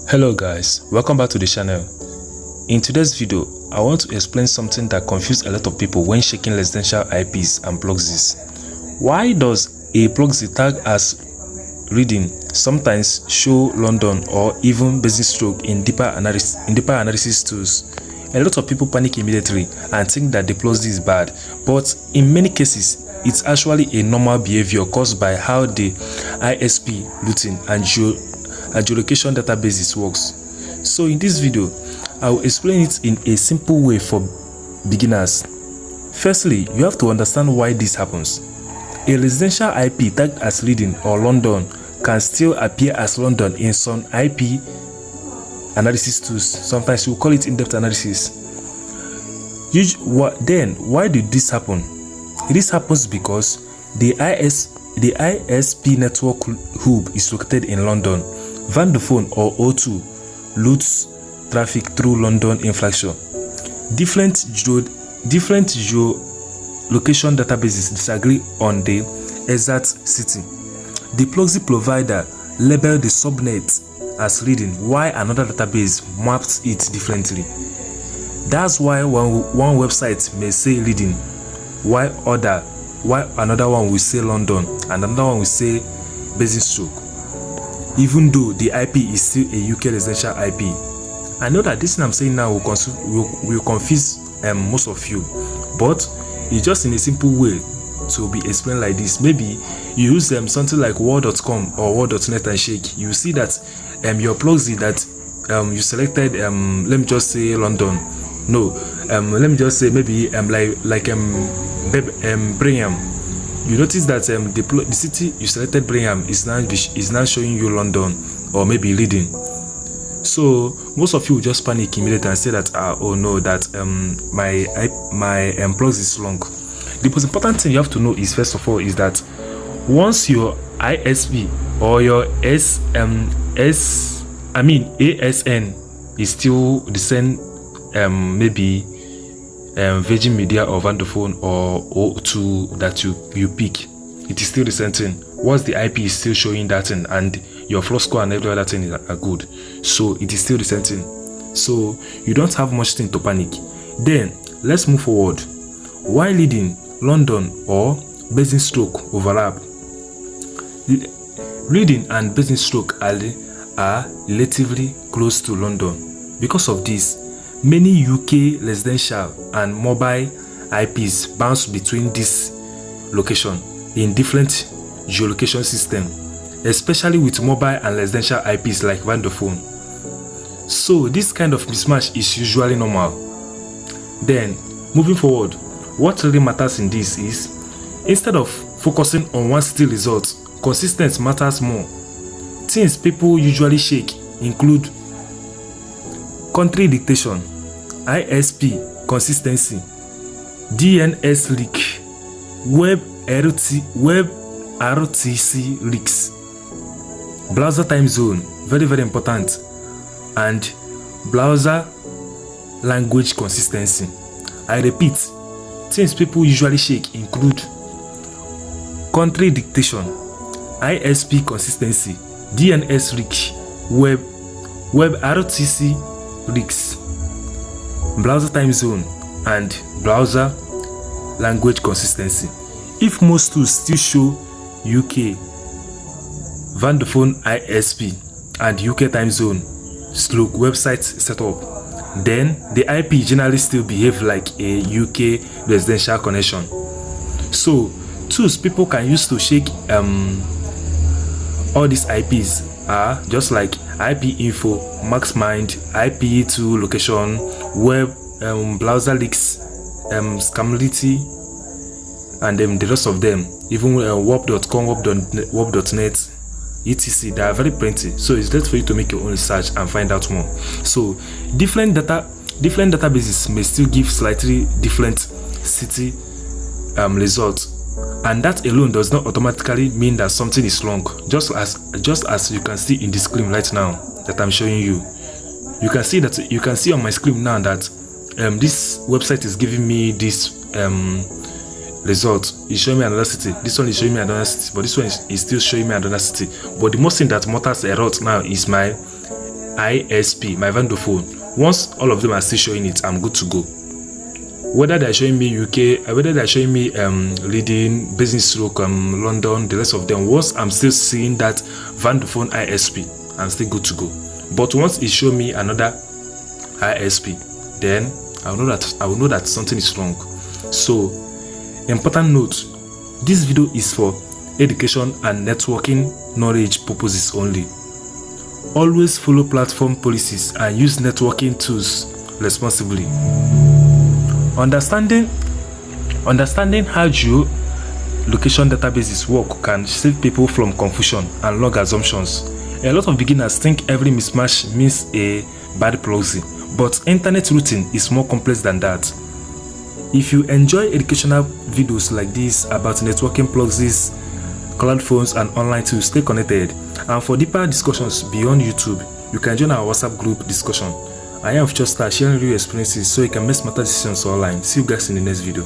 Hello guys, welcome back to the channel. In today's video, I want to explain something that confused a lot of people when checking residential IPs and proxies. Why does a proxy tag as reading sometimes show London or even Basingstoke in deeper analysis tools? A lot of people panic immediately and think that the proxy is bad, but in many cases, it's actually a normal behavior caused by how the ISP routing and geolocation databases works. So in this video, I will explain it in a simple way for beginners. Firstly, you have to understand why this happens. A residential IP tagged as reading or London can still appear as London in some IP analysis tools. Sometimes we call it in-depth analysis. Then, why did this happen? This happens because the ISP network hub is located in London. Vodafone or O2 routes traffic through London infrastructure. Different geolocation databases disagree on the exact city. The proxy provider labeled the subnet as reading, while another database maps it differently. That's why one website may say reading, while another one will say London and another one will say Basingstoke, even though the IP is still a UK residential IP. I know that this thing I'm saying now will confuse most of you, but it's just in a simple way to be explained like this. Maybe you use something like word.com or word.net and shake. You see that your proxy that you selected, let me just say London. No, let me just say maybe Birmingham. You notice that the city you selected, Birmingham, is now showing you London or maybe reading. So most of you will just panic immediately and say that oh no, that my proxy is wrong. The most important thing you have to know is, first of all, is that once your ISP or your ASN is still the same, maybe Virgin Media or Vodafone or O2 that you pick, it is still the same thing. Once the IP is still showing that thing and your flow score and every other thing are good, so it is still the same thing. So you don't have much thing to panic. Then let's move forward. Why leading London or Basingstoke overlap? Reading and Basingstoke are relatively close to London. Because of this, many UK residential and mobile IPs bounce between this location in different geolocation systems, especially with mobile and residential IPs like Vodafone. So this kind of mismatch is usually normal. Then, moving forward, what really matters in this is, instead of focusing on one city result, consistency matters more. Things people usually shake include country dictation, ISP consistency, DNS leak, web RTC leaks, browser time zone, very important, and browser language consistency. I repeat, things people usually shake include country dictation, ISP consistency, DNS leak, web RTC leaks, browser time zone, and browser language consistency. If most tools still show UK Vodafone ISP and UK time zone / website setup, then the IP generally still behave like a UK residential connection. So tools people can use to shake all these IPs are just like IP info, maxmind, IP2 location, web browser leaks, scamlity, and the rest of them, even warp.com, warp.net, etc. They are very plenty. So it's left for you to make your own research and find out more. So different databases may still give slightly different city results, and that alone does not automatically mean that something is wrong. Just as you can see in the screen right now that I'm showing you, you can see on my screen now that this website is giving me this result. It's showing me another city. This one is showing me another city, but this one is still showing me another city. But the most thing that matters a lot now is my ISP, my vendor phone. Once all of them are still showing it, I'm good to go. Whether they're showing me UK, whether they're showing me Leading, Basingstoke, London, the rest of them, once I'm still seeing that vendor phone ISP, I'm still good to go. But once it show me another ISP, then I will know that something is wrong. So, important note: this video is for education and networking knowledge purposes only. Always follow platform policies and use networking tools responsibly. Understanding how geolocation databases work can save people from confusion and wrong assumptions. A lot of beginners think every mismatch means a bad proxy, but internet routing is more complex than that. If you enjoy educational videos like this about networking proxies, cloud phones, and online tools, stay connected. And for deeper discussions beyond YouTube, you can join our WhatsApp group discussion. I am Future Star, sharing real experiences so you can make smarter decisions online. See you guys in the next video.